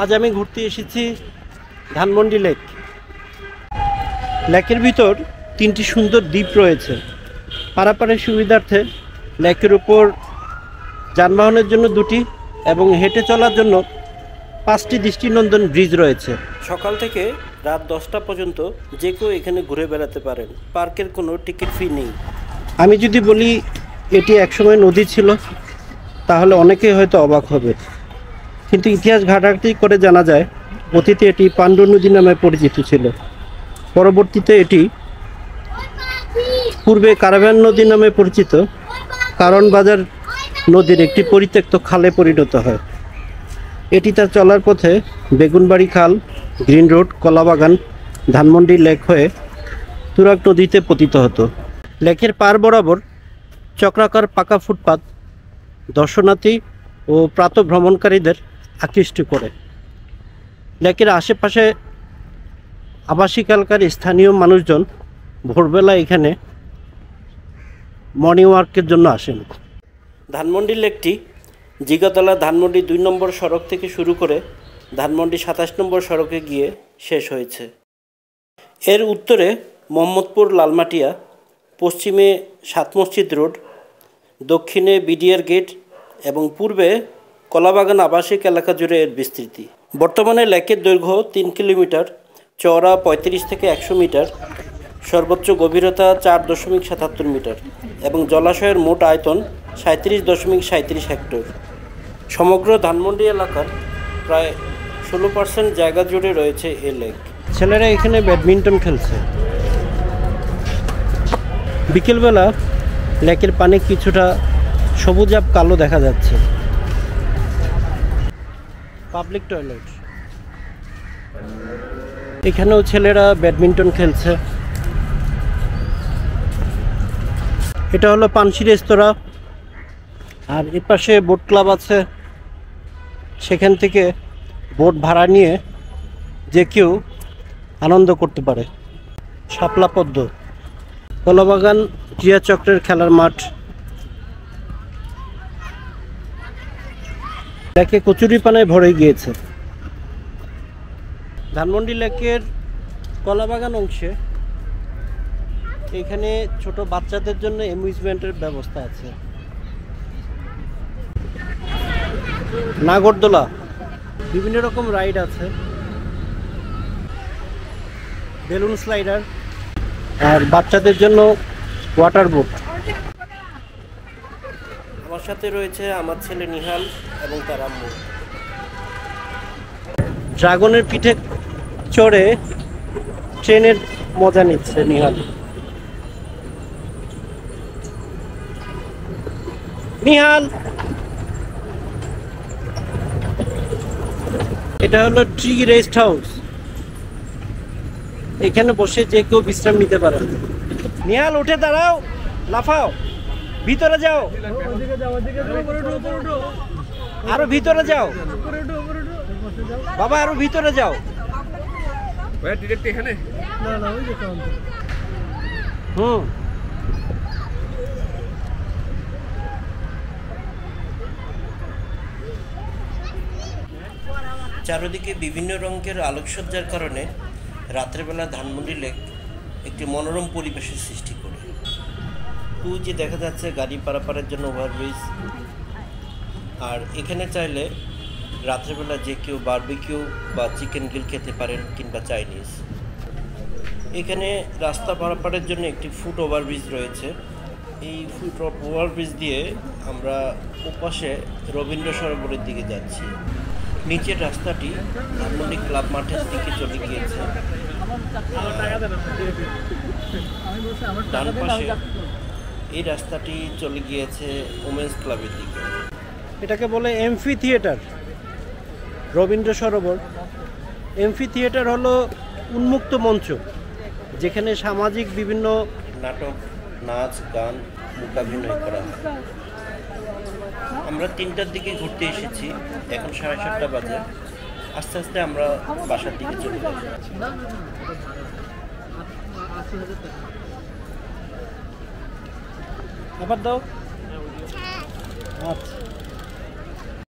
আজ আমি ঘুরতে এসেছি ধানমন্ডি লেক। লেকের ভিতর তিনটি সুন্দর দ্বীপ রয়েছে। পারাপারের সুবিধার্থে লেকের উপর যানবাহনের জন্য দুটি এবং হেঁটে চলার জন্য 5টি দৃষ্টিনন্দন ব্রিজ রয়েছে। সকাল থেকে রাত 10টা পর্যন্ত যে কেউ এখানে ঘুরে বেড়াতে পারেন। পার্কের কোনো টিকিট ফি নেই। আমি যদি বলি এটি একসময় নদী ছিল তাহলে অনেকেই হয়তো অবাক হবে, কিন্তু ইতিহাস ঘাটাঘাটি করে জানা যায় অতীতে এটি পাণ্ডু নদী নামে পরিচিত ছিল। পরবর্তীতে এটি পূর্বে কারাভান নদী নামে পরিচিত কারণ বাজার নদীর একটি পরিত্যক্ত খালে পরিণত হয়। এটি তার চলার পথে বেগুনবাড়ি খাল, গ্রিন রোড, কলাবাগান, ধানমন্ডি লেক হয়ে তুরাগ নদীতে পতিত হতো। লেকের পার বরাবর চক্রাকার পাকা ফুটপাত দর্শনার্থী ও প্রাতঃভ্রমণকারীদের আকৃষ্ট করে। লেকের আশেপাশে আবাসিক এলাকার স্থানীয় মানুষজন ভোরবেলা এখানে মর্নিং ওয়ার্কের জন্য আসেন। ধানমন্ডি লেকটি জিগাতলা ধানমন্ডি 2 নম্বর সড়ক থেকে শুরু করে ধানমন্ডি 27 নম্বর সড়কে গিয়ে শেষ হয়েছে। এর উত্তরে মোহাম্মদপুর লালমাটিয়া, পশ্চিমে সাত মসজিদ রোড, দক্ষিণে বিডিআর গেট এবং পূর্বে কলাবাগান আবাসিক এলাকা জুড়ে এর বিস্তৃতি। বর্তমানে লেকের দৈর্ঘ্য 3 কিলোমিটার, চওড়া 35 থেকে 100 মিটার, সর্বোচ্চ গভীরতা 4.77 মিটার এবং জলাশয়ের মোট আয়তন 37.37 হেক্টর। সমগ্র ধানমন্ডি এলাকার প্রায় 16% জায়গা জুড়ে রয়েছে এই লেক। ছেলেরা এখানে ব্যাডমিন্টন খেলছে। বিকেলবেলা লেকের পানি কিছুটা সবুজাব কালো দেখা যাচ্ছে। পাবলিক টয়লেট, এখানেও ছেলেরা ব্যাডমিন্টন খেলছে। এটা হলো পানসি রেস্তোরাঁ, আর এর পাশে বোট ক্লাব আছে। সেখান থেকে বোট ভাড়া নিয়ে যে কেউ আনন্দ করতে পারে। শাপলা পদ্ম, কলাবাগান ক্রীড়া চক্রের খেলার মাঠ। লেকে কচুরি পানায় ভরে গিয়েছে। ধানমন্ডি লেকের কলাবাগান অংশে এখানে ছোট বাচ্চাদের জন্য অ্যামিউজমেন্টের ব্যবস্থা আছে। নাগরদোলা, বিভিন্ন রকম রাইড আছে, বেলুন স্লাইডার আর বাচ্চাদের জন্য ওয়াটার বোট। আমার সাথে রয়েছে আমার ছেলে নিহাল এবং তার আম্মু। ড্রাগনের পিঠে চড়ে ট্রেনের মজা নিচ্ছে নিহাল। নিহাল, এটা হলো ট্রি রেস্ট হাউস। এখানে বসে যে কেউ বিশ্রাম নিতে পারে। নিহাল উঠে দাঁড়াও, লাফাও, ভিতরে যাও, আরো ভিতরে যাও বাবা, আরো ভিতরে যাও। চারদিকে বিভিন্ন রঙের আলোকসজ্জার কারণে রাত্রেবেলা ধানমন্ডি লেক একটি মনোরম পরিবেশের সৃষ্টি করে। যে দেখা যাচ্ছে গাড়ি পারাপারের জন্য ওভারব্রিজ। আর এখানে চাইলে রাত্রেবেলা যে কেউ বারবিকিউ বা চিকেন গ্রিল খেতে পারেন কিংবা চাইনিজ। এখানে রাস্তা পারাপারের জন্য একটি ফুট ওভারব্রিজ রয়েছে। এই ফুট ওভারব্রিজ দিয়ে আমরা ওপাশে রবীন্দ্র সরোবরের দিকে যাচ্ছি। নিচের রাস্তাটি ধানমন্ডি ক্লাব মাঠের দিকে চলে গিয়েছে। ডান পাশে এই রাস্তাটি চলে গিয়েছে ওমেন্স ক্লাবের দিকে। এটাকে বলে AMFI theatre. Rabindra Sarobar AMFI theatre হলো উন্মুক্ত মঞ্চ, যেখানে সামাজিক বিভিন্ন নাটক, নাচ, গান, মূকাভিনয় করা হয়। আমরা 3টার দিকে ঘুরতে এসেছি, এখন 7:30 বাজে। আস্তে আস্তে আমরা বাসার দিকে চলে যাব। আবার দাও। আচ্ছা।